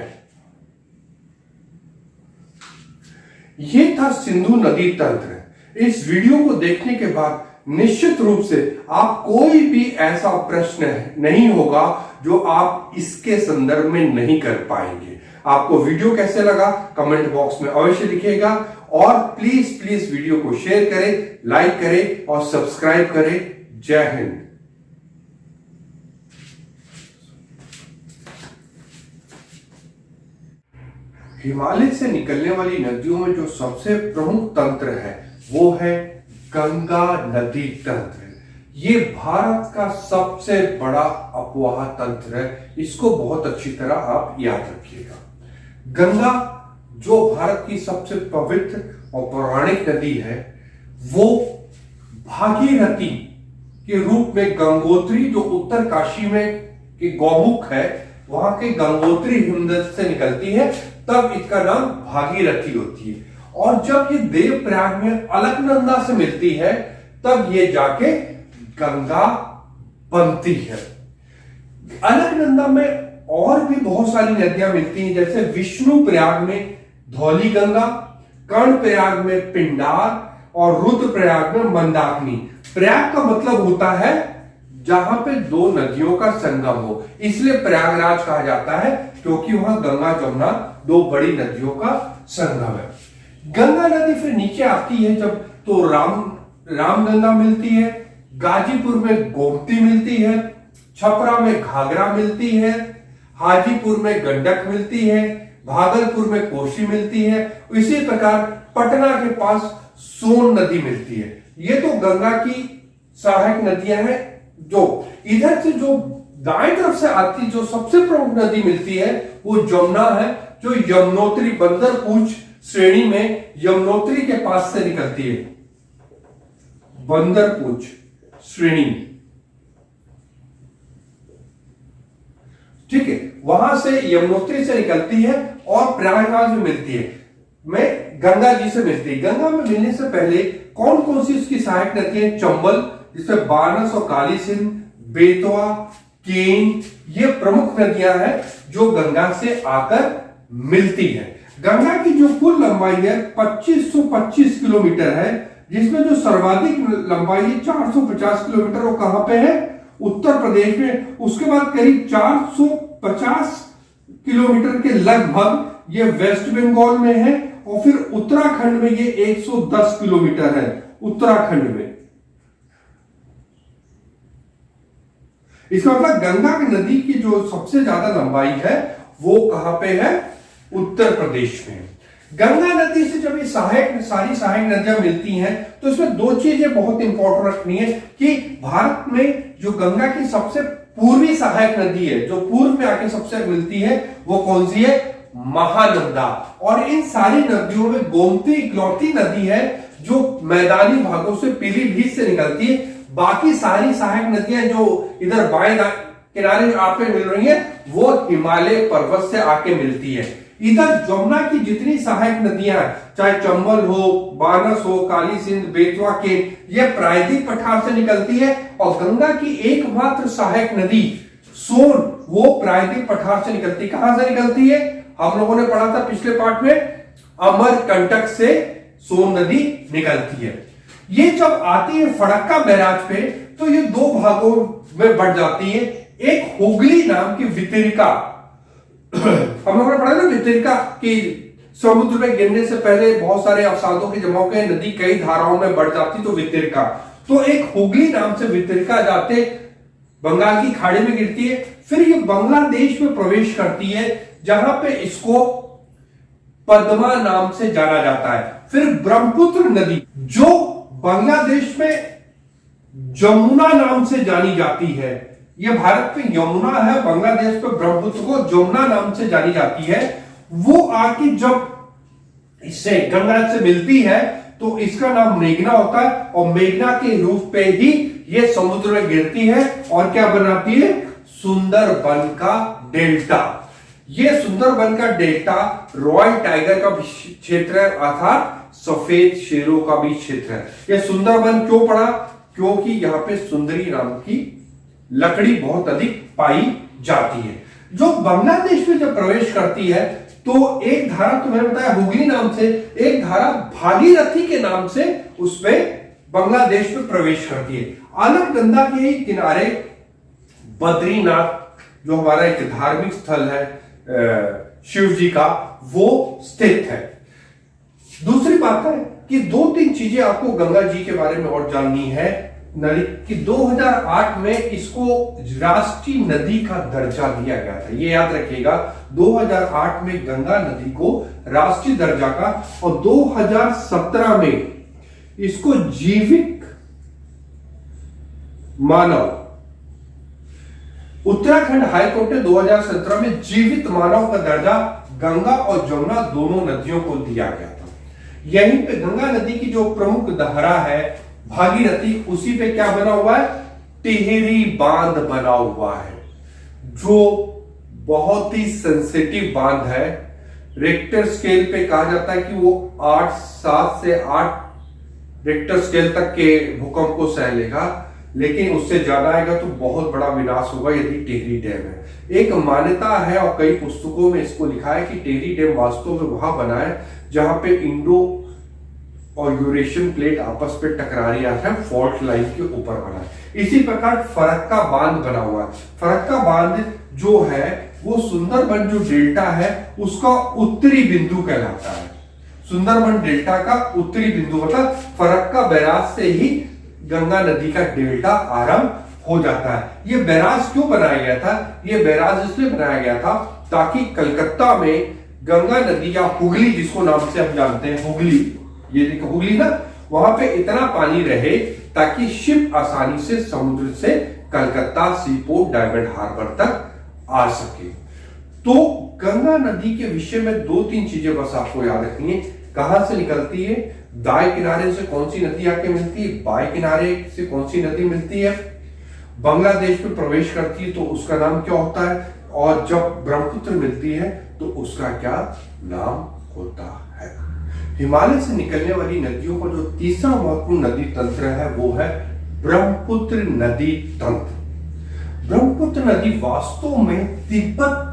ये था सिंधु नदी तंत्र। इस वीडियो को देखने के बाद निश्चित रूप से आप कोई भी ऐसा प्रश्न नहीं होगा जो आप इसके संदर्भ में नहीं कर पाएंगे। आपको वीडियो कैसे लगा कमेंट बॉक्स में अवश्य लिखिएगा और प्लीज प्लीज वीडियो को शेयर करें, लाइक करें और सब्सक्राइब करें। जय हिंद। हिमालय से निकलने वाली नदियों में जो सबसे प्रमुख तंत्र है वो है गंगा नदी तंत्र। ये भारत का सबसे बड़ा अपवाह तंत्र है। इसको बहुत अच्छी तरह आप याद रखिएगा। गंगा जो भारत की सबसे पवित्र और पौराणिक नदी है, वो भागीरथी के रूप में गंगोत्री, जो उत्तर काशी में के गौमुख है, वहां के गंगोत्री हिमनद से निकलती है, तब इसका नाम भागीरथी होती है। और जब ये देवप्रयाग में अलकनंदा से मिलती है, तब ये जाके गंगा बनती है। अलकनंदा में और भी बहुत सारी नदियां मिलती हैं, जैसे विष्णु प्रयाग में धौली गंगा, कर्ण प्रयाग में पिंडार और रुद्र प्रयाग में मंदाकिनी। प्रयाग का मतलब होता है जहां पे दो नदियों का संगम हो, इसलिए प्रयागराज कहा जाता है, क्योंकि वहां गंगा जमुना दो बड़ी नदियों का संगम है। गंगा नदी फिर नीचे आती है जब, तो रामगंगा मिलती है, गाजीपुर में गोमती मिलती है, छपरा में घाघरा मिलती है, हाजीपुर में गंडक मिलती है, भागलपुर में कोसी मिलती है। इसी प्रकार पटना के पास सोन नदी मिलती है। ये तो गंगा की सहायक नदियां हैं। जो इधर से जो दाएं तरफ से आती, जो सबसे प्रमुख नदी मिलती है, वो जमुना है, जो यमुनोत्री बंदरपूछ श्रेणी में यमुनोत्री के पास से निकलती है। बंदरपूछ श्रेणी, ठीक है, वहां से यमुनोत्री से निकलती है और प्रयागराज में मिलती है, में गंगा जी से मिलती है। गंगा में मिलने से पहले कौन कौन सी उसकी सहायक नदियां? चंबल, जिसमें बानस और काली सिंध, बेतवा, केन, ये प्रमुख नदियां हैं जो गंगा से आकर मिलती है। गंगा की जो कुल लंबाई है 2525 किलोमीटर है, जिसमें जो सर्वाधिक लंबाई है 450 किलोमीटर, वो कहां पे है? उत्तर प्रदेश में। उसके बाद करीब 450 किलोमीटर के लगभग ये वेस्ट बंगाल में है, और फिर उत्तराखंड में ये 110 किलोमीटर है उत्तराखंड में। इसका मतलब गंगा नदी की जो सबसे ज्यादा लंबाई है वो कहां पे है? उत्तर प्रदेश में। गंगा नदी से जब ये सारी सहायक नदियां मिलती हैं, तो इसमें दो चीजें बहुत इंपॉर्टेंट रखनी है कि भारत में जो गंगा की सबसे पूर्वी सहायक नदी है, जो पूर्व में आके सबसे मिलती है, वो कौन सी है? महानंदा। और इन सारी नदियों में गोमती इकलौती नदी है जो मैदानी भागों से पीलीभीत से निकलती है। बाकी सारी सहायक नदियां जो इधर बाएं किनारे आपको मिल रही है, वो हिमालय पर्वत से आके मिलती है। इधर जमुना की जितनी सहायक नदियां, चाहे चंबल हो, बानस हो, काली सिंध, बेतवा के, ये प्रायद्वीप पठार से निकलती है। और गंगा की एकमात्र सहायक नदी सोन, वो प्रायद्वीप पठार से निकलती है। कहां से निकलती है? हम लोगों ने पढ़ा था पिछले पार्ट में, अमरकंटक से सोन नदी निकलती है। ये जब आती है फरक्का बैराज पे, तो ये दो भागों में बढ़ जाती है। एक हुगली नाम की वितरिका, हम लोगों ने पढ़ा ना वितरिका कि समुद्र में गिरने से पहले बहुत सारे अवसादों के जमाव के नदी कई धाराओं में बढ़ जाती, तो वितरिका। तो एक हुगली नाम से वितरिका जाते बंगाल की खाड़ी में गिरती है, फिर ये बांग्लादेश में प्रवेश करती है, जहां पे इसको पद्मा नाम से जाना जाता है। फिर ब्रह्मपुत्र नदी, जो बांग्लादेश में जमुना नाम से जानी जाती है, ये भारत में यमुना है, बांग्लादेश में ब्रह्मपुत्र को जमुना नाम से जानी जाती है। वो आके जब इससे गंगा से मिलती है तो इसका नाम मेघना होता है, और मेघना के रूप पे ही ये समुद्र में गिरती है और क्या बनाती है, सुंदरबन का डेल्टा। ये सुंदरबन का डेल्टा रॉयल टाइगर का भी क्षेत्र है, अर्थात सफेद शेरों का भी क्षेत्र है। यह सुंदरबन क्यों पड़ा, क्योंकि यहां पे सुंदरी नाम की लकड़ी बहुत अधिक पाई जाती है। जो बांग्लादेश में जब प्रवेश करती है तो एक धारा, तो मैंने बताया हुगली नाम से, एक धारा भागीरथी के नाम से उसमें बांग्लादेश में प्रवेश करती है। अलकनंदा के ही किनारे बद्रीनाथ जो हमारा एक धार्मिक स्थल है शिव जी का, वो स्थित है। दूसरी बात है कि 2-3 चीजें आपको गंगा जी के बारे में और जाननी है कि 2008 में इसको राष्ट्रीय नदी का दर्जा दिया गया था। ये याद रखिएगा, 2008 में गंगा नदी को राष्ट्रीय दर्जा का, और 2017 में इसको जीवित मानव, उत्तराखंड हाईकोर्ट ने 2017 में जीवित मानव का दर्जा गंगा और जमुना दोनों नदियों को दिया गया था। यहीं पे गंगा नदी की जो प्रमुख धारा है भागीरथी, उसी पे क्या बना हुआ है, टिहरी बांध बना हुआ है, जो बहुत ही सेंसिटिव बांध है। रिक्टर स्केल पे कहा जाता है कि वो 7 से 8 रिक्टर स्केल तक के भूकंप को सह लेगा, लेकिन उससे ज्यादा आएगा तो बहुत बड़ा विनाश होगा यदि टिहरी डैम है। एक मान्यता है और कई पुस्तकों में इसको लिखा है कि टिहरी डैम वास्तव में वहां बना है जहां पे इंडो और यूरेशियन प्लेट आपस में टकरा रही है, फॉल्ट लाइन के ऊपर बना है। इसी प्रकार फरक्का बांध बना हुआ है। फरक्का बांध जो है वो सुंदरबन जो डेल्टा है उसका उत्तरी बिंदु कहलाता है। सुंदरबन डेल्टा का उत्तरी बिंदु मतलब फरक्का बैराज से ही गंगा नदी का डेल्टा आरंभ हो जाता है। ये बैराज क्यों बनाया गया था, ये बैराज इसलिए बनाया गया था ताकि कलकत्ता में गंगा नदी या हुगली, जिसको नाम से हम जानते हैं हुगली, ये देखो हुगली ना, वहां पे इतना पानी रहे ताकि शिप आसानी से समुद्र से कलकत्ता सीपोर्ट डायमंड हार्बर तक आ सके। तो गंगा नदी के विषय में 2-3 चीजें बस आपको याद रखनी है। कहां से निकलती है, दाएं किनारे से कौन सी नदी आके मिलती है, बाएं किनारे से कौन सी नदी मिलती है, बांग्लादेश में प्रवेश करती है तो उसका नाम क्या होता है, और जब ब्रह्मपुत्र मिलती है तो उसका क्या नाम होता है। हिमालय से निकलने वाली नदियों का जो तीसरा महत्वपूर्ण नदी तंत्र है वो है ब्रह्मपुत्र नदी तंत्र। ब्रह्मपुत्र नदी वास्तव में तिब्बत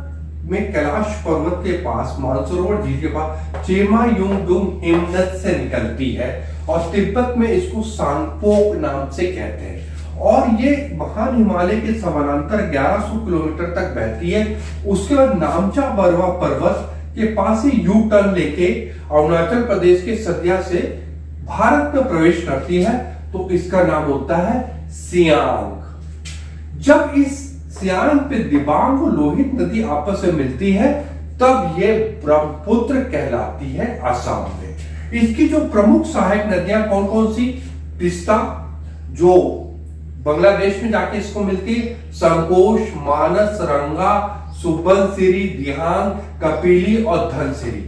में कैलाश पर्वत के पास मानसरोवर झील के पास चेमायुंगडुंग हिमनद से निकलती है, और तिब्बत में इसको सांगपोक नाम से कहते हैं, और ये महान हिमालय के समानांतर 1100 किलोमीटर तक बहती है। उसके बाद नामचा बरवा पर्वत के पास ही यू टर्न लेके अरुणाचल प्रदेश के सदिया से भारत में प्रवेश करती है, तो इसका नाम होता है सियांग। जब इस सियांग पे दिबांग और लोहित नदी आपस में मिलती है तब ये ब्रह्मपुत्र कहलाती है असम में। इसकी जो प्रमुख सहायक नदियां कौन कौन सी, तिस्ता जो बांग्लादेश में जाके इसको मिलती है, संकोश, मानस, रंगा, सुबनसिरी, दिहांग, कपिली और धनसिरी।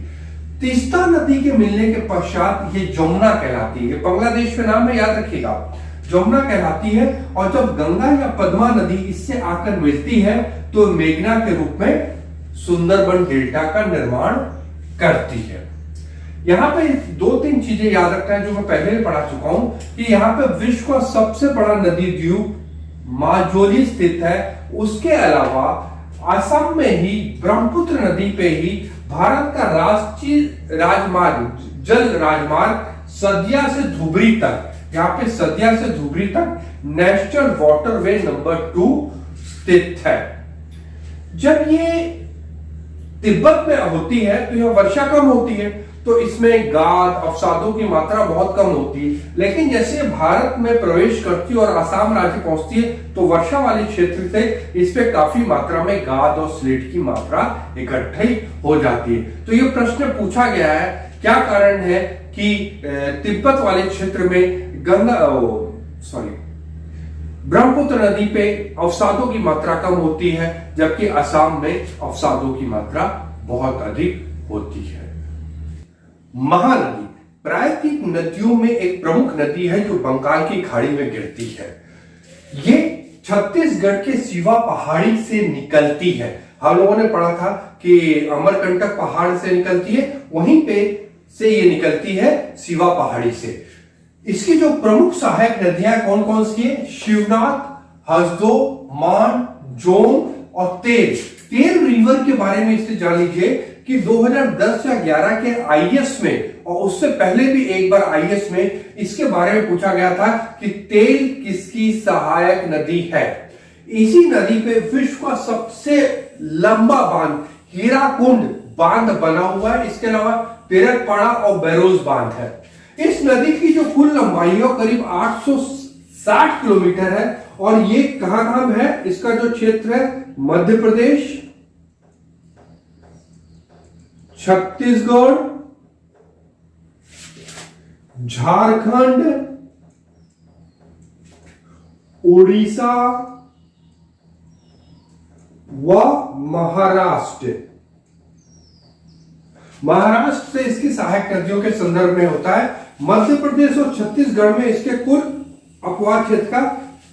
तिस्ता नदी के मिलने के पश्चात ये जमुना कहलाती है। बांग्लादेश में नाम है, याद रखिएगा, जमुना कहलाती है। और जब गंगा या पद्मा नदी इससे आकर मिलती है तो मेघना के रूप में सुंदरबन डेल्टा का निर्माण करती है। यहां पे 2-3 चीजें याद रखना है जो मैं पहले भी पढ़ा चुका हूं कि यहां पे विश्व का सबसे बड़ा नदी द्वीप माजुली स्थित है। उसके अलावा असम में ही ब्रह्मपुत्र नदी पे ही भारत का राष्ट्रीय राजमार्ग, जल राजमार्ग सदिया से धुबरी तक, यहाँ पे सदिया से धुबरी तक नेशनल वाटरवे नंबर 2 स्थित है। जब ये तिब्बत में होती है तो यह वर्षा कम होती है, तो इसमें गाद अवसादों की मात्रा बहुत कम होती है। लेकिन जैसे भारत में प्रवेश करती है और असम राज्य पहुंचती है तो वर्षा वाले क्षेत्र से इस पे काफी मात्रा में गाद और स्लेट की मात्रा इकट्ठी हो जाती है। तो ये प्रश्न पूछा गया है, क्या कारण है कि तिब्बत वाले क्षेत्र में ब्रह्मपुत्र नदी पे अवसादों की मात्रा कम होती है जबकि असम में अवसादों की मात्रा बहुत अधिक होती है। महानदी प्रायद्वीप नदियों में एक प्रमुख नदी है जो बंगाल की खाड़ी में गिरती है। ये छत्तीसगढ़ के सिवा पहाड़ी से निकलती है। हम लोगों ने पढ़ा था कि अमरकंटक पहाड़ से निकलती है, वहीं पे से ये निकलती है सिवा पहाड़ी से। इसकी जो प्रमुख सहायक नदियां कौन कौन सी है? शिवनाथ, हसदो, मान, जोंग और तेल। तेल रिवर के बारे में इससे जान लीजिए कि 2010 या 11 के आईएएस में और उससे पहले भी एक बार आईएएस में इसके बारे में पूछा गया था कि तेल किसकी सहायक नदी है। इसी नदी पे विश्व का सबसे लंबा बांध हीराकुंड बांध बना हुआ है। इसके अलावा तिरकपाड़ा और बैरोज बांध है। इस नदी की जो कुल लंबाई है करीब 860 किलोमीटर है और ये कहां है? इसका जो क्षेत्र है मध्य प्रदेश, छत्तीसगढ़, झारखंड, उड़ीसा व महाराष्ट्र। महाराष्ट्र से इसकी सहायक नदियों के संदर्भ में होता है। मध्य प्रदेश और छत्तीसगढ़ में इसके कुल अपवाह क्षेत्र का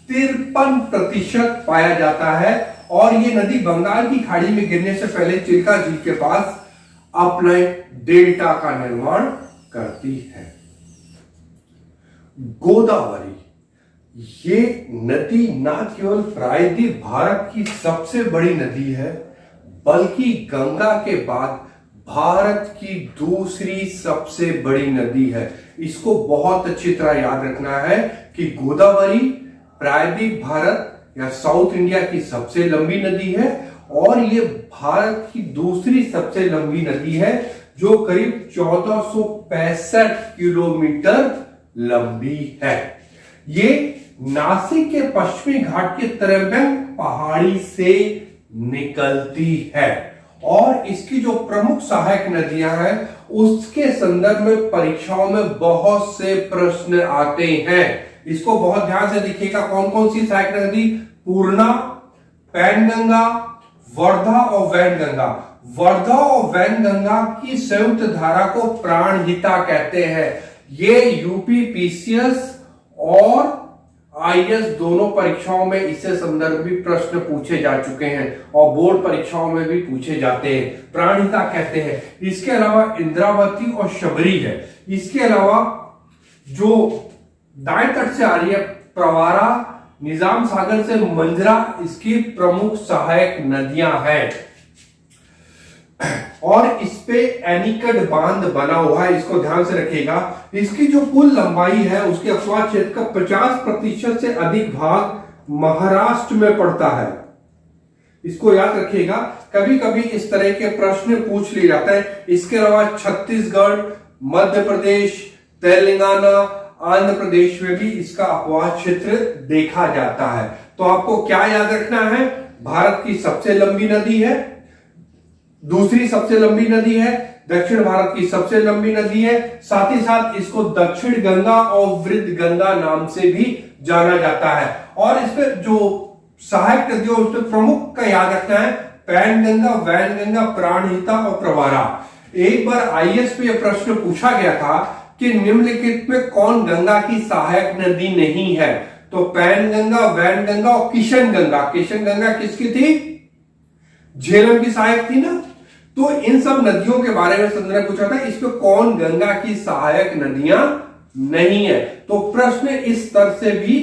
53% पाया जाता है और ये नदी बंगाल की खाड़ी में गिरने से पहले चिल्का झील के पास अपने डेल्टा का निर्माण करती है। गोदावरी ये नदी न केवल प्रायद्वीप भारत की सबसे बड़ी नदी है बल्कि गंगा के बाद भारत की दूसरी सबसे बड़ी नदी है। इसको बहुत अच्छी तरह याद रखना है कि गोदावरी प्रायद्वीप भारत या साउथ इंडिया की सबसे लंबी नदी है और ये भारत की दूसरी सबसे लंबी नदी है जो करीब 1465 किलोमीटर लंबी है। ये नासिक के पश्चिमी घाट के त्रिवेंग पहाड़ी से निकलती है और इसकी जो प्रमुख सहायक नदियां हैं उसके संदर्भ में परीक्षाओं में बहुत से प्रश्न आते हैं। इसको बहुत ध्यान से देखिएगा। कौन कौन सी सहायक नदी? पूर्णा, पैनगंगा, वर्धा और वैनगंगा। वर्धा और वैनगंगा की संयुक्त धारा को प्राणहिता कहते हैं। ये यूपी पीसीएस और आईएएस दोनों परीक्षाओं में इससे संदर्भित प्रश्न पूछे जा चुके हैं और बोर्ड परीक्षाओं में भी पूछे जाते हैं। प्राणहिता कहते हैं। इसके अलावा इंद्रावती और शबरी है। इसके अलावा जो दाएं तट से आ रही है प्रवारा, निजाम सागर से मंजरा इसकी प्रमुख सहायक नदियां हैं और इस पे एनीकट बांध बना हुआ है। इसको ध्यान से रखिएगा। इसकी जो कुल लंबाई है उसके अपवाह क्षेत्र का 50% से अधिक भाग महाराष्ट्र में पड़ता है। इसको याद रखिएगा। कभी कभी इस तरह के प्रश्न पूछ लिए जाते हैं। इसके अलावा छत्तीसगढ़, मध्य प्रदेश, तेलंगाना, आंध्र प्रदेश में भी इसका अपवाह क्षेत्र देखा जाता है। तो आपको क्या याद रखना है? भारत की सबसे लंबी नदी है, दूसरी सबसे लंबी नदी है, दक्षिण भारत की सबसे लंबी नदी है, साथ ही साथ इसको दक्षिण गंगा और वृद्ध गंगा नाम से भी जाना जाता है। और इस पर जो सहायक नदियों उसमें प्रमुख का याद रखना है पैनगंगा, वैनगंगा, प्राणहिता और प्रवारा। एक बार आईएएस पे यह प्रश्न पूछा गया था कि निम्नलिखित में कौन गंगा की सहायक नदी नहीं है? तो पैनगंगा, वैनगंगा और किशन गंगा। किशन गंगा किसकी थी? झेलम की सहायक थी ना। तो इन सब नदियों के बारे में संदर्भ ने पूछा था, इस पे कौन गंगा की सहायक नदियां नहीं है। तो प्रश्न इस स्तर से भी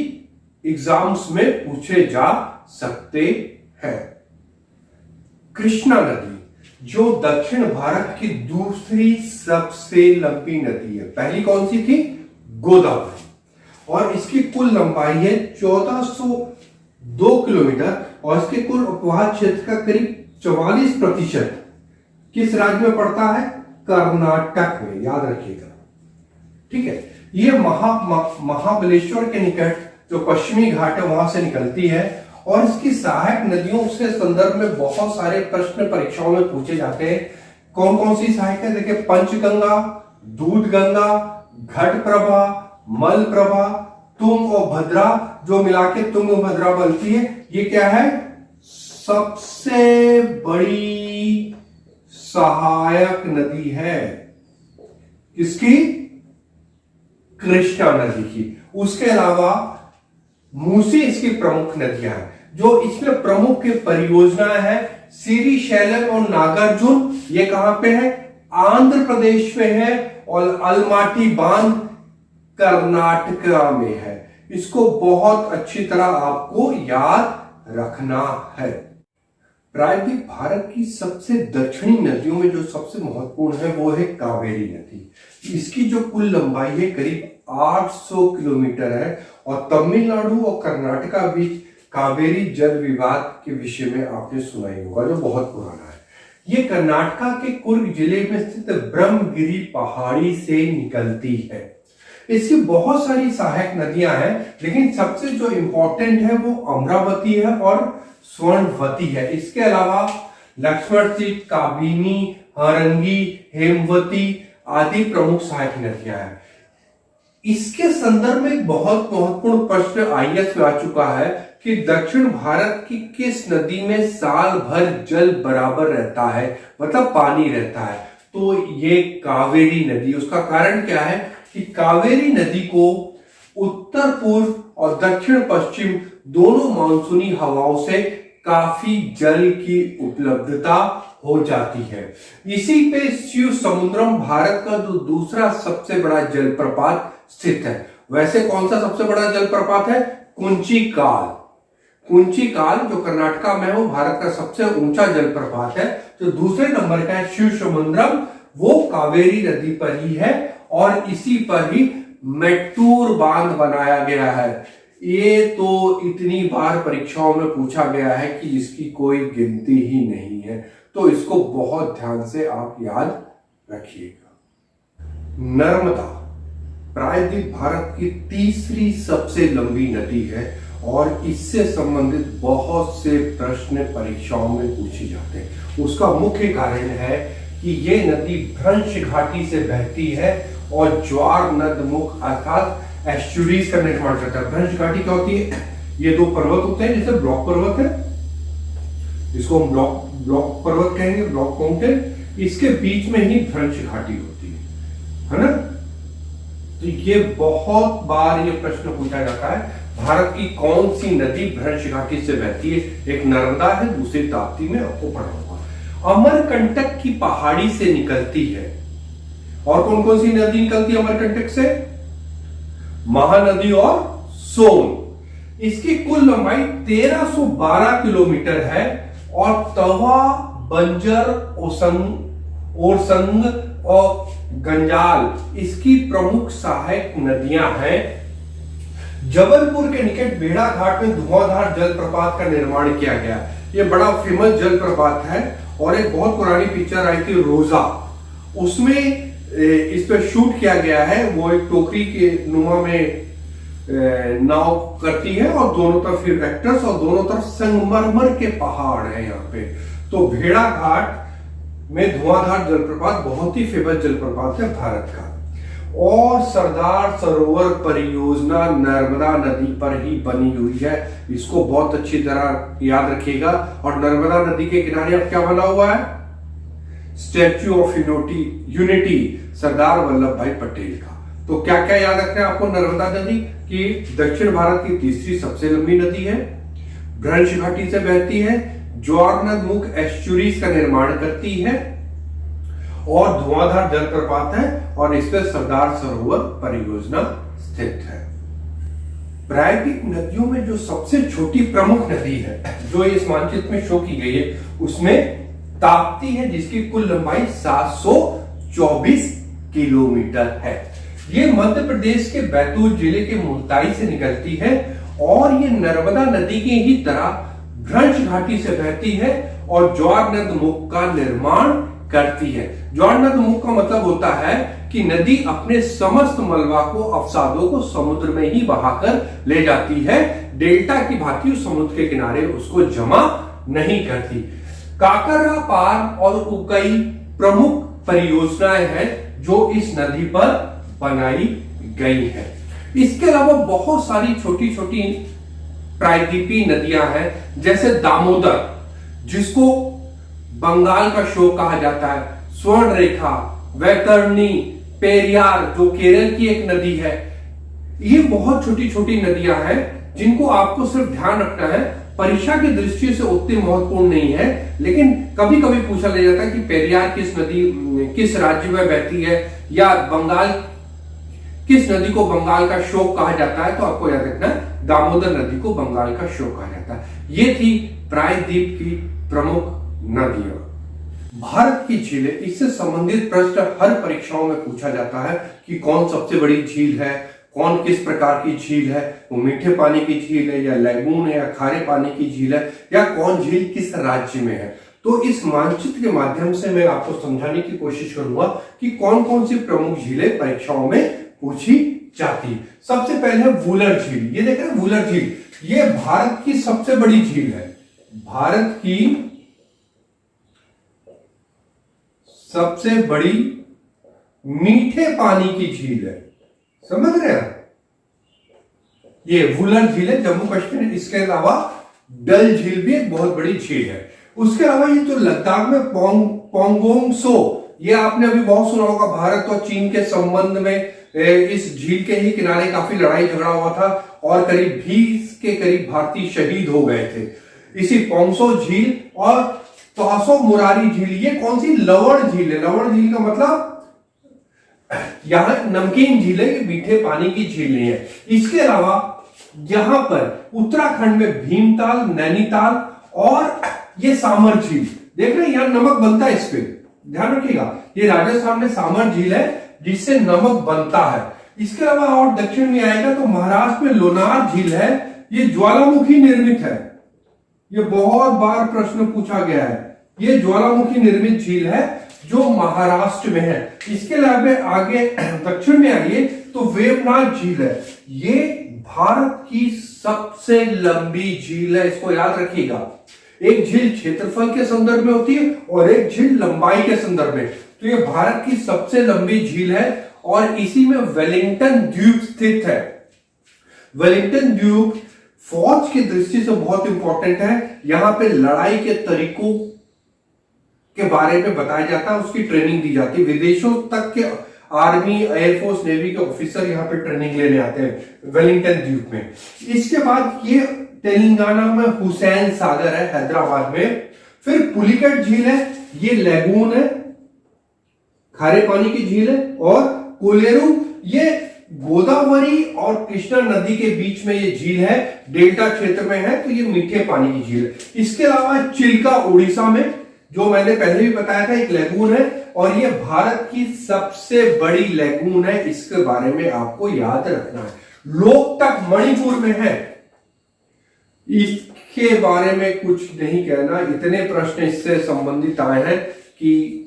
एग्जाम्स में पूछे जा सकते हैं। कृष्णा नदी जो दक्षिण भारत की दूसरी सबसे लंबी नदी है। पहली कौन सी थी? गोदावरी। और इसकी कुल लंबाई है 1402 किलोमीटर और इसके कुल अपवाह क्षेत्र का करीब 44% किस राज्य में पड़ता है? कर्नाटक में। याद रखिएगा, ठीक है। ये महाबलेश्वर के निकट जो पश्चिमी घाट है वहां से निकलती है और इसकी सहायक नदियों के संदर्भ में बहुत सारे प्रश्न परीक्षाओं में पूछे जाते हैं। कौन कौन सी सहायक है? देखिए, पंचगंगा, दूधगंगा, घटप्रभा, मलप्रभा, तुंग और भद्रा, जो मिला के तुंग भद्रा बनती है। ये क्या है? सबसे बड़ी सहायक नदी है। किसकी? कृष्णा नदी की। उसके अलावा मूसी इसकी प्रमुख नदियां हैं। जो इसमें प्रमुख की परियोजना है श्रीशैलम और नागार्जुन, ये कहां पे है? आंध्र प्रदेश में है। और अलमाटी बांध कर्नाटका में है। इसको बहुत अच्छी तरह आपको याद रखना है। प्रायद्वीप भारत की सबसे दक्षिणी नदियों में जो सबसे महत्वपूर्ण है वो है कावेरी नदी। इसकी जो कुल लंबाई है करीब 800 किलोमीटर है। और तमिलनाडु और कर्नाटका बीच कावेरी जल विवाद के विषय में आपने सुना ही होगा, जो बहुत पुराना है। ये कर्नाटका के कुर्ग जिले में स्थित ब्रह्मगिरी पहाड़ी से निकलती है। इसकी बहुत सारी सहायक नदियां हैं, लेकिन सबसे जो इंपॉर्टेंट है वो अमरावती है और स्वर्णवती है। इसके अलावा लक्ष्मण सीट, काबिनी, हरंगी, हेमवती आदि प्रमुख सहायक नदियां हैं। इसके संदर्भ में एक बहुत महत्वपूर्ण प्रश्न आईएएस में आ चुका है कि दक्षिण भारत की किस नदी में साल भर जल बराबर रहता है, मतलब पानी रहता है? तो ये कावेरी नदी। उसका कारण क्या है कि कावेरी नदी को उत्तर पूर्व और दक्षिण पश्चिम दोनों मानसूनी हवाओं से काफी जल की उपलब्धता हो जाती है। इसी पे शिव समुद्रम भारत का जो दूसरा सबसे बड़ा जलप्रपात स्थित है। वैसे कौन सा सबसे बड़ा जलप्रपात है? कुंचिकाल। कुंचिकाल जो कर्नाटका में है वो भारत का सबसे ऊंचा जलप्रपात है। जो दूसरे नंबर का है शिव समुद्रम, वो कावेरी नदी पर ही है और इसी पर ही मेट्टूर बांध बनाया गया है। ये तो इतनी बार परीक्षाओं में पूछा गया है कि इसकी कोई गिनती ही नहीं है, तो इसको बहुत ध्यान से आप याद रखिएगा। नर्मदा प्रायद्वीप भारत की तीसरी सबसे लंबी नदी है और इससे संबंधित बहुत से प्रश्न परीक्षाओं में पूछे जाते हैं। उसका मुख्य कारण है कि ये नदी भ्रंश घाटी से बहती है और ज्वार नदमुख अर्थात एस्चुरीज का निर्माण करता है। भ्रंश घाटी क्या होती है? ये दो पर्वत होते हैं, जैसे ब्लॉक पर्वत है, इसको हम ब्लॉक पर्वत कहेंगे, ब्लॉक माउंटेन। इसके बीच में ही भ्रंश घाटी होती है ना? तो ये बहुत बार ये प्रश्न पूछा जाता है, भारत की कौन सी नदी भ्रंश घाटी से बहती है? एक नर्मदा है, दूसरी ताप्ती में, आपको पढ़ा होगा। अमरकंटक की पहाड़ी से निकलती है। और कौन कौन सी नदी निकलती है अमरकंटक से? महानदी और सोन। इसकी कुल लंबाई 1312 किलोमीटर है और तवा, बंजर, ओरसंग और गंजाल इसकी प्रमुख सहायक नदियां हैं। जबलपुर के निकट बेड़ा घाट में धुआंधार जलप्रपात का निर्माण किया गया। यह बड़ा फेमस जलप्रपात है और एक बहुत पुरानी पिक्चर आई थी रोजा, उसमें इस पे शूट किया गया है। वो एक टोकरी के नुमा में नाव करती है और दोनों तरफ फिर वेक्टर्स और दोनों तरफ संगमरमर के पहाड़ है यहाँ पे। तो भेड़ा घाट में धुआंधार जलप्रपात बहुत ही फेमस जलप्रपात है भारत का। और सरदार सरोवर परियोजना नर्मदा नदी पर ही बनी हुई है, इसको बहुत अच्छी तरह याद रखिएगा। और नर्मदा नदी के किनारे अब क्या बना हुआ है? Statue of unity Sardar Vallabh भाई पटेल का। तो क्या क्या याद रखना है आपको? नर्मदा नदी की दक्षिण भारत की तीसरी सबसे लंबी नदी है, भ्रंश घाटी से बहती है, ज्वारनदमुख एस्चुरीज का निर्माण करती है और धुआंधार जलप्रपात है और इस पर सरदार सरोवर परियोजना स्थित है। प्रायद्वीप नदियों में जो सबसे छोटी प्रमुख नदी है जो इस मानचित्र में शो की गई है उसमें ताप्ती है, जिसकी कुल लंबाई 724 किलोमीटर है। ये मध्य प्रदेश के बैतूल जिले के मुल्ताई से निकलती है और ये नर्मदा नदी की ही तरह भ्रंश घाटी से बहती है और ज्वारनदमुख का निर्माण करती है। ज्वारनदमुख का मतलब होता है कि नदी अपने समस्त मलबा को, अवसादों को समुद्र में ही बहाकर ले जाती है। डेल्टा की भांति उस समुद्र के किनारे उसको जमा नहीं करती। काकरा पार और उकई प्रमुख परियोजनाएं हैं जो इस नदी पर बनाई गई है। इसके अलावा बहुत सारी छोटी छोटी प्रायद्वीपीय नदियां हैं, जैसे दामोदर जिसको बंगाल का शोक कहा जाता है, स्वर्ण रेखा, वैतरणी, पेरियार जो केरल की एक नदी है, ये बहुत छोटी छोटी नदियां हैं जिनको आपको सिर्फ ध्यान रखना है। परीक्षा की दृष्टि से उतनी महत्वपूर्ण नहीं है, लेकिन कभी कभी पूछा ले जाता है कि पेरियार किस राज्य में बहती है, या बंगाल किस नदी को बंगाल का शोक कहा जाता है। तो आपको याद रखना है दामोदर नदी को बंगाल का शोक कहा जाता है। ये थी प्रायद्वीप की प्रमुख नदियां। भारत की झीलें, इससे संबंधित प्रश्न हर परीक्षाओं में पूछा जाता है कि कौन सबसे बड़ी झील है, कौन किस प्रकार की झील है, वो मीठे पानी की झील है या लैगून है या खारे पानी की झील है, या कौन झील किस राज्य में है। तो इस मानचित्र के माध्यम से मैं आपको समझाने की कोशिश करूंगा कि कौन कौन सी प्रमुख झीलें परीक्षाओं में पूछी जाती। सबसे पहले है वुलर झील। ये देख रहे हैं वुलर झील, ये भारत की सबसे बड़ी झील है। भारत की सबसे बड़ी मीठे पानी की झील है, समझ रहे हैं। ये वुलर झील है जम्मू कश्मीर। इसके अलावा डल झील भी एक बहुत बड़ी झील है। उसके अलावा ये जो लद्दाख में पोंगोंग सो, ये आपने अभी बहुत सुना होगा। भारत और चीन के संबंध में इस झील के ही किनारे काफी लड़ाई झगड़ा हुआ था और करीब 20 के करीब भारतीय शहीद हो गए थे। इसी पोंगसो झील और तोसो मुरारी झील, ये कौन सी लवण झील है। लवण झील का मतलब यहां नमकीन झील है, ये मीठे पानी की झील नहीं है। इसके अलावा यहां पर उत्तराखंड में भीमताल, नैनीताल और ये सामर झील, देख रहे हैं यहां नमक बनता है। इस पे ध्यान रखिएगा, ये राजस्थान में सामर झील है जिससे नमक बनता है। इसके अलावा और दक्षिण में आएगा तो महाराष्ट्र में लोनार झील है, ये ज्वालामुखी निर्मित है। ये बहुत बार प्रश्न पूछा गया है। ये ज्वालामुखी निर्मित झील है जो महाराष्ट्र में है। इसके अलावा आगे दक्षिण में आइए तो वेवनाथ झील है। ये भारत की सबसे लंबी झील है, इसको याद रखिएगा। एक झील क्षेत्रफल के संदर्भ में होती है और एक झील लंबाई के संदर्भ में। तो ये भारत की सबसे लंबी झील है और इसी में वेलिंगटन द्वीप स्थित है। वेलिंगटन द्वीप फौज की दृष्टि से बहुत इंपॉर्टेंट है। यहां पे लड़ाई के तरीकों के बारे में बताया जाता है, उसकी ट्रेनिंग दी जाती है। विदेशों तक के आर्मी, एयरफोर्स, नेवी के ऑफिसर यहां पे ट्रेनिंग लेने आते हैं वेलिंगटन द्वीप में। इसके बाद ये तेलंगाना में हुसैन सागर है, हैदराबाद में। फिर पुलिकट झील है, ये लैगून है, खारे पानी की झील है। और कोलेरू, ये गोदावरी और कृष्णा नदी के बीच में ये झील है, डेल्टा क्षेत्र में है, तो ये मीठे पानी की झील है। इसके अलावा चिल्का उड़ीसा में, जो मैंने पहले भी बताया था, एक लैगून है और ये भारत की सबसे बड़ी लैगून है। इसके बारे में आपको याद रखना है। लोकटक मणिपुर में है, इसके बारे में कुछ नहीं कहना। इतने प्रश्न इससे संबंधित आए हैं कि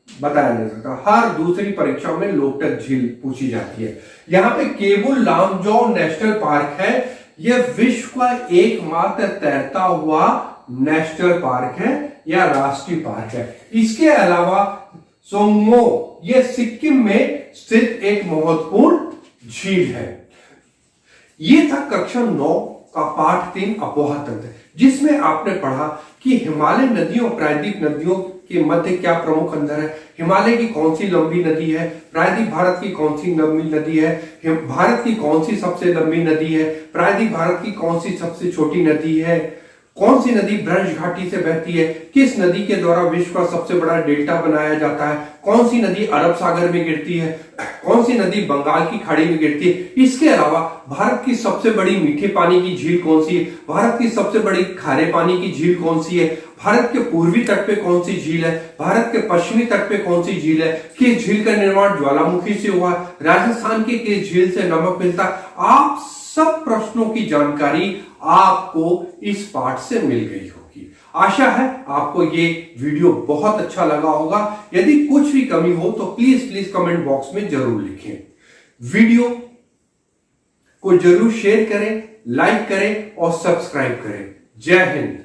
बताया नहीं सकता। हर दूसरी परीक्षा में लोकटक झील पूछी जाती है। यहां पे केबुल लामजौ नेशनल पार्क है, यह विश्व का एकमात्र तैरता हुआ नेशनल पार्क है या राष्ट्रीय पार्क है। इसके अलावा सोंगमो, यह सिक्किम में स्थित एक महत्वपूर्ण झील है। यह था कक्षा 9 का पाठ 3 अपोहा तंत्र, जिसमें आपने पढ़ा कि हिमालय नदियों और प्रायद्वीप नदियों के मध्य क्या प्रमुख अंतर है, हिमालय की कौन सी लंबी नदी है, प्रायद्वीप भारत की कौन सी लंबी नदी है, भारत की कौन सी सबसे लंबी नदी है, प्रायद्वीप भारत की कौन सी सबसे छोटी नदी है, कौन सी नदी ब्रज घाटी से बहती है, किस नदी के द्वारा विश्व का सबसे बड़ा डेल्टा बनाया जाता है, कौन सी नदी अरब सागर में गिरती है, कौन सी नदी बंगाल की खाड़ी में गिरती है। इसके अलावा भारत की सबसे बड़ी मीठे पानी की झील कौन सी है, भारत की सबसे बड़ी खारे पानी की झील कौन सी है, भारत के पूर्वी तट पे कौन सी झील है, भारत के पश्चिमी तट पे कौन सी झील है, किस झील का निर्माण ज्वालामुखी से हुआ, राजस्थान के किस झील से नमक मिलता है। आप सब प्रश्नों की जानकारी आपको इस पाठ से मिल गई होगी। आशा है आपको ये वीडियो बहुत अच्छा लगा होगा। यदि कुछ भी कमी हो तो प्लीज कमेंट बॉक्स में जरूर लिखें। वीडियो को जरूर शेयर करें, लाइक करें और सब्सक्राइब करें। जय हिंद।